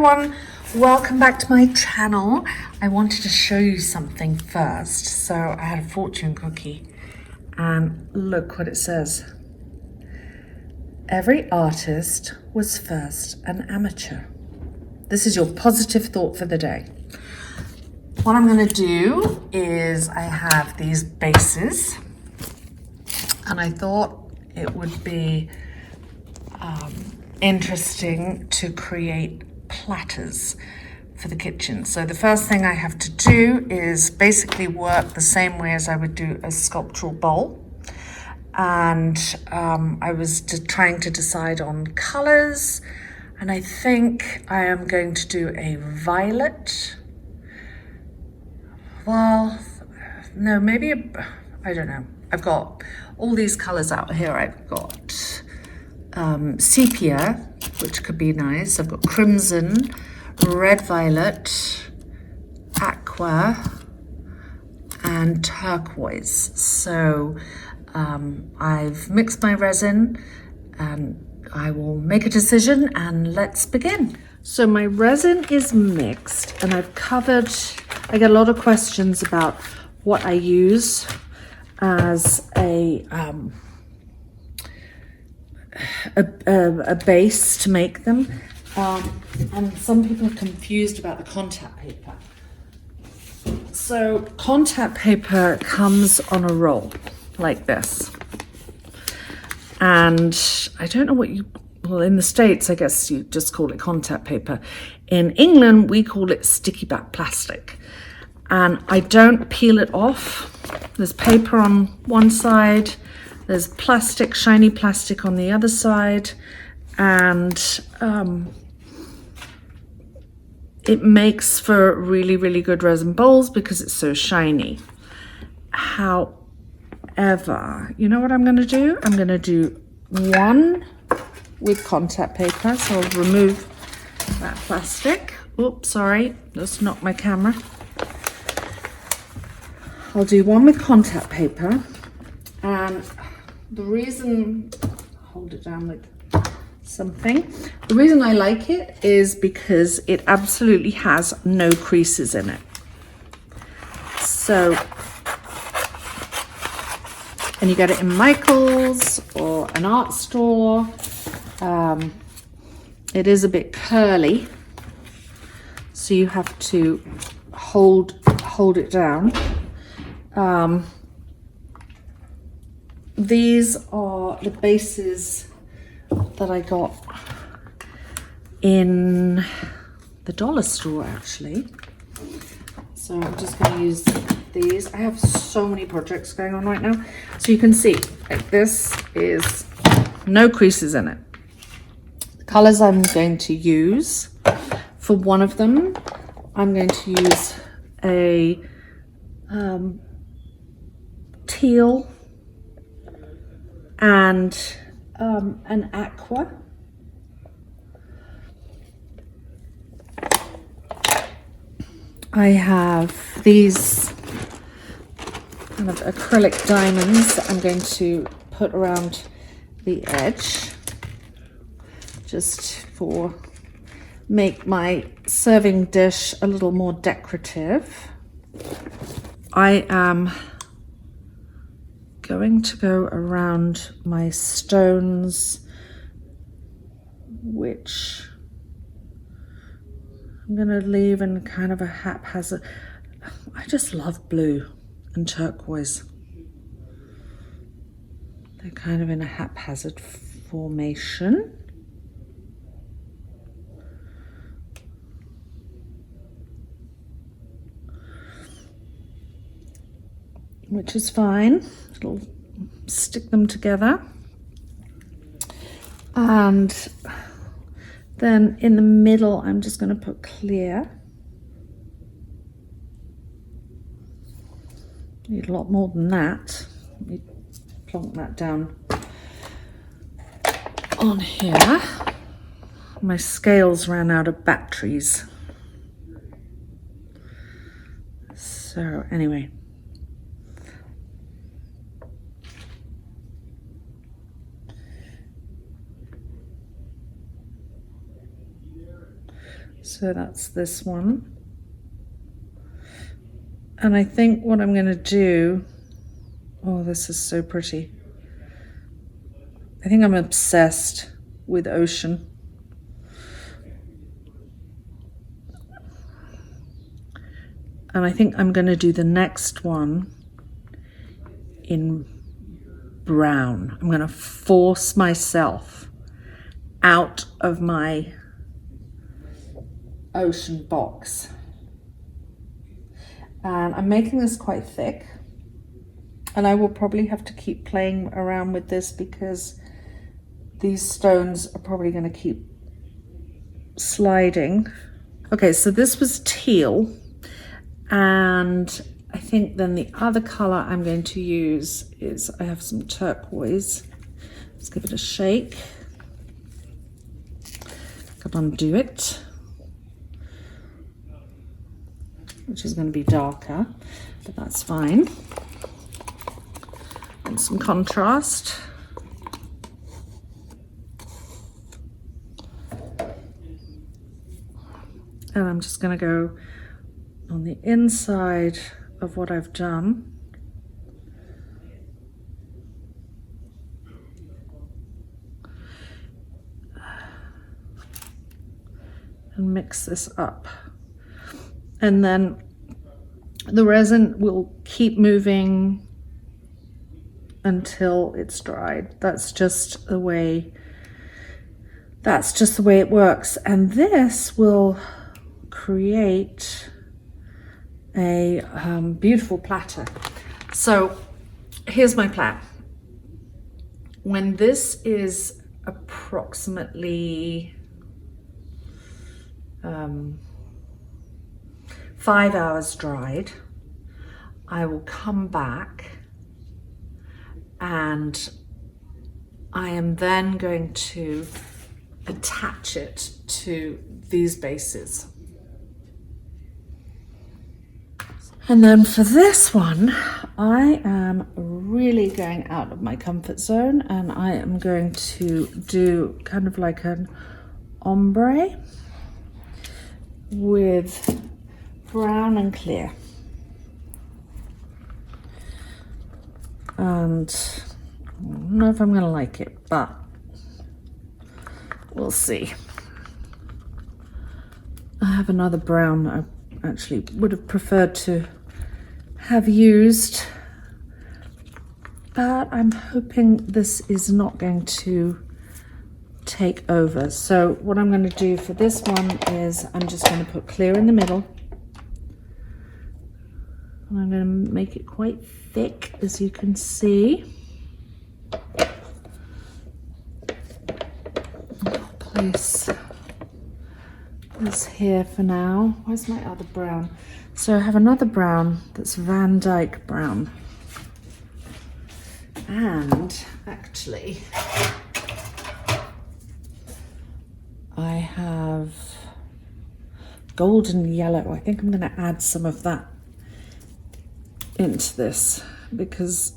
everyone, welcome back to my channel. I wanted to show you something first. So I had a fortune cookie and look what it says. Every artist was first an amateur. This is your positive thought for the day. What I'm going to do is I have these bases and I thought it would be interesting to create platters for the kitchen. So the first thing I have to do is basically work the same way as I would do a sculptural bowl. And I was trying to decide on colors, and I think I am going to do a violet. Well, no, maybe I don't know. I've got all these colors out here. I've got sepia, which could be nice. I've got crimson, red violet, aqua, and turquoise. So I've mixed my resin and I will make a decision and let's begin. So my resin is mixed and I've covered, I get a lot of questions about what I use as a base to make them. And some people are confused about the contact paper. So contact paper comes on a roll like this. And I don't know what well, in the States, I guess you just call it contact paper. In England, we call it sticky back plastic. And I don't peel it off. There's paper on one side, there's plastic, shiny plastic on the other side, and it makes for really, really good resin bowls because it's so shiny. However, you know what I'm going to do? I'm going to do one with contact paper, so I'll remove that plastic. Oops, sorry, just knocked my camera. I'll do one with contact paper, and the reason, hold it down with something. The reason I like it is because it absolutely has no creases in it. So, and you get it in Michael's or an art store. It is a bit curly, so you have to hold it down. These are the bases that I got in the dollar store actually. So I'm just going to use these. I have so many projects going on right now. So you can see like this is no creases in it. The colors I'm going to use for one of them, I'm going to use a teal and an aqua. I have these kind of acrylic diamonds that I'm going to put around the edge just for make my serving dish a little more decorative. I am going to go around my stones, which I'm going to leave in kind of a haphazard. I just love blue and turquoise. They're kind of in a haphazard formation. Which is fine. It'll stick them together. And then in the middle, I'm just going to put clear. Need a lot more than that. Let me plonk that down on here. My scales ran out of batteries. So anyway. So that's this one. And I think what I'm going to do, oh, this is so pretty. I think I'm obsessed with ocean. And I think I'm going to do the next one in brown. I'm going to force myself out of my ocean box. And I'm making this quite thick. And I will probably have to keep playing around with this because these stones are probably going to keep sliding. Okay, so this was teal. And I think then the other color I'm going to use is, I have some turquoise. Let's give it a shake. Gotta undo it, which is going to be darker, but that's fine. And some contrast. And I'm just going to go on the inside of what I've done. And mix this up. And then the resin will keep moving until it's dried. That's just the way it works. And this will create a beautiful platter. So here's my plan. When this is approximately 5 hours dried, I will come back and I am then going to attach it to these bases. And then for this one, I am really going out of my comfort zone and I am going to do kind of like an ombre with brown and clear. And I don't know if I'm going to like it, but we'll see. I have another brown I actually would have preferred to have used, but I'm hoping this is not going to take over. So what I'm going to do for this one is I'm just going to put clear in the middle. And I'm going to make it quite thick, as you can see. I'll place this here for now. Where's my other brown? So I have another brown that's Van Dyke brown. And actually, I have golden yellow. I think I'm going to add some of that into this because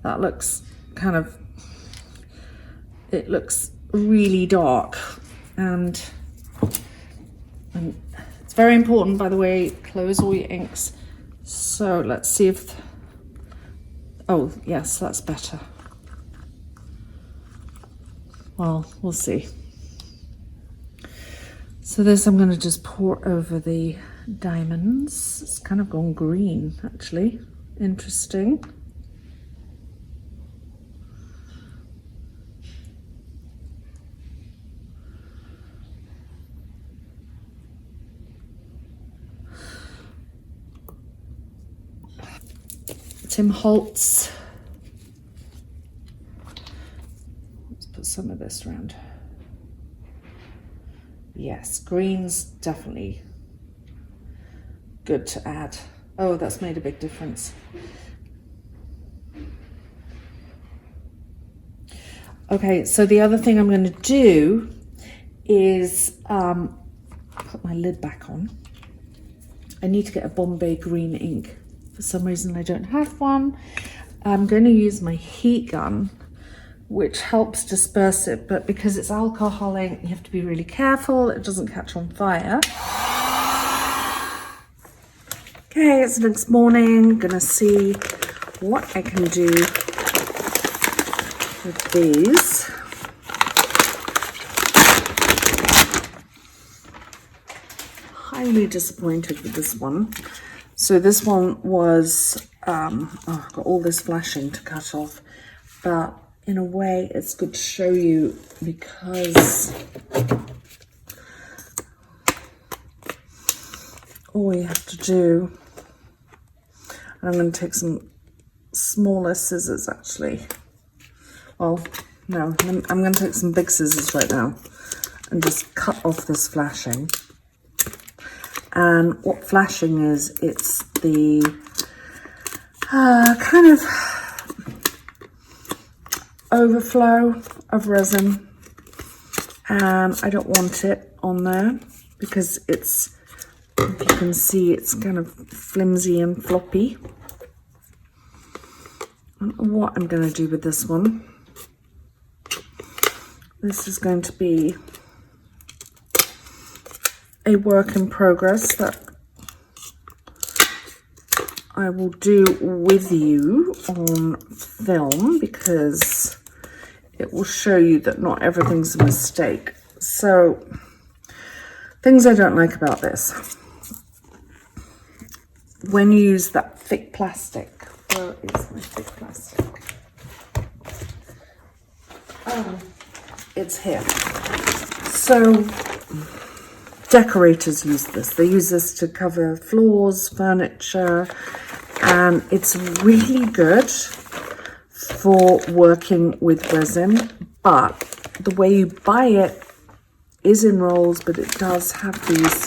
that looks kind of, it looks really dark, and it's very important, by the way, close all your inks. So let's see if, oh yes, that's better. Well, we'll see. So this I'm going to just pour over the diamonds. It's kind of gone green, actually. Interesting. Tim Holtz. Let's put some of this around. Yes, green's definitely good to add. Oh, that's made a big difference. Okay, so the other thing I'm going to do is put my lid back on. I need to get a Bombay green ink. For some reason I don't have one. I'm going to use my heat gun which helps disperse it, but because it's alcoholic, you have to be really careful it doesn't catch on fire. Okay, it's the next morning. Gonna see what I can do with these. Highly disappointed with this one. So this one was, I've got all this flashing to cut off, but in a way it's good to show you because all you have to do, and I'm going to take some smaller scissors actually. Well, no, I'm going to take some big scissors right now and just cut off this flashing. And what flashing is, it's the kind of overflow of resin, and I don't want it on there because it's, if you can see, it's kind of flimsy and floppy. I don't know what I'm going to do with this one. This is going to be a work in progress that I will do with you on film because it will show you that not everything's a mistake. So, things I don't like about this. When you use that thick plastic, where is my thick plastic? Oh, it's here. So, decorators use this. They use this to cover floors, furniture, and it's really good for working with resin, but the way you buy it is in rolls, but it does have these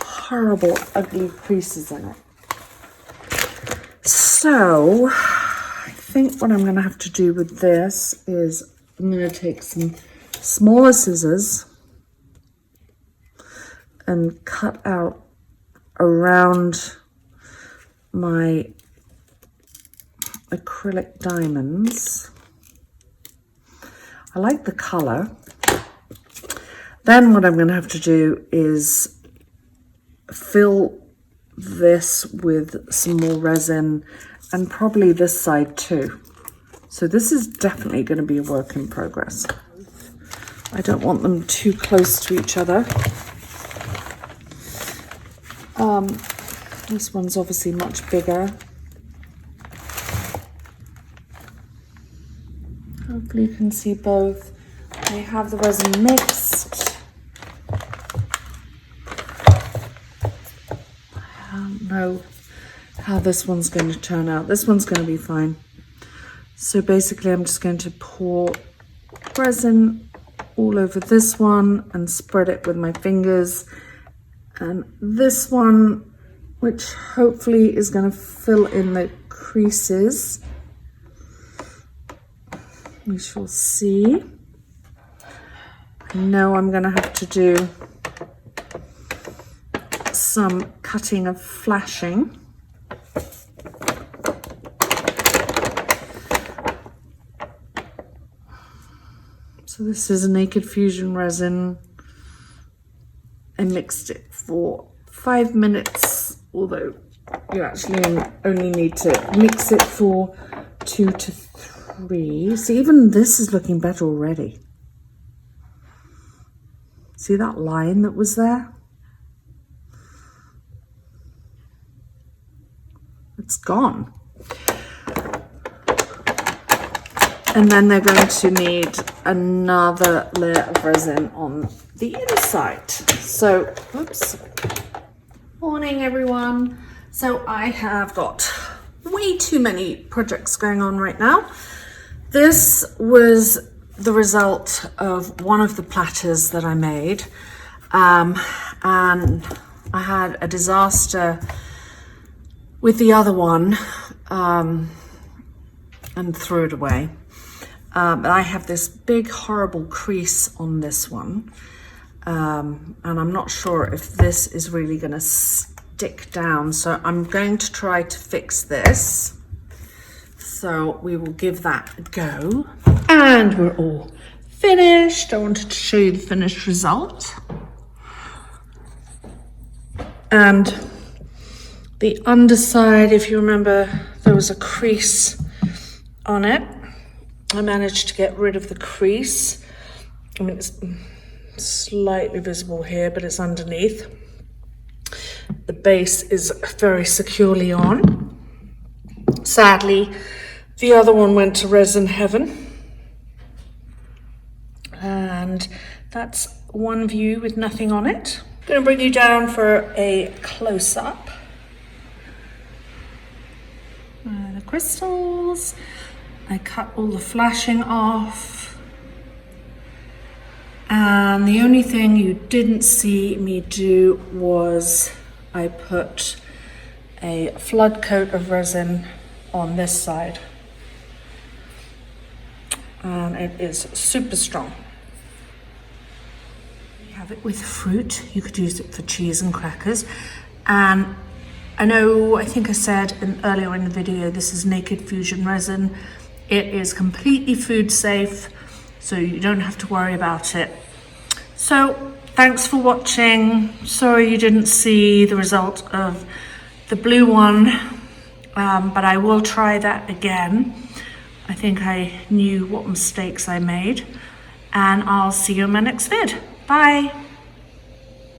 horrible, ugly creases in it. So, I think what I'm going to have to do with this is I'm going to take some smaller scissors and cut out around my acrylic diamonds. I like the color. Then what I'm going to have to do is fill this with some more resin, and probably this side too. So this is definitely going to be a work in progress. I don't want them too close to each other. This one's obviously much bigger. Hopefully you can see both. I have the resin mixed. I don't know how this one's going to turn out. This one's going to be fine. So basically I'm just going to pour resin all over this one and spread it with my fingers. And this one, which hopefully is going to fill in the creases. We shall see. I know I'm going to have to do some cutting of flashing. So this is a Naked Fusion resin. I mixed it for 5 minutes, although you actually only need to mix it for 2 to 3. See, even this is looking better already. See that line that was there? It's gone. And then they're going to need another layer of resin on the inside. So, oops. Morning, everyone. So I have got way too many projects going on right now. This was the result of one of the platters that I made. And I had a disaster with the other one and threw it away. But I have this big horrible crease on this one. And I'm not sure if this is really going to stick down. So I'm going to try to fix this. So we will give that a go. And we're all finished. I wanted to show you the finished result. And the underside, if you remember, there was a crease on it. I managed to get rid of the crease. I mean, it's slightly visible here, but it's underneath. The base is very securely on. Sadly, the other one went to resin heaven. And that's one view with nothing on it. I'm going to bring you down for a close-up. The crystals. I cut all the flashing off. And the only thing you didn't see me do was I put a flood coat of resin on this side. And it is super strong. You have it with fruit. You could use it for cheese and crackers. And I think I said earlier in the video, this is Naked Fusion resin. It is completely food safe, so you don't have to worry about it. So thanks for watching. Sorry you didn't see the result of the blue one, but I will try that again. I think I knew what mistakes I made, and I'll see you in my next vid. Bye.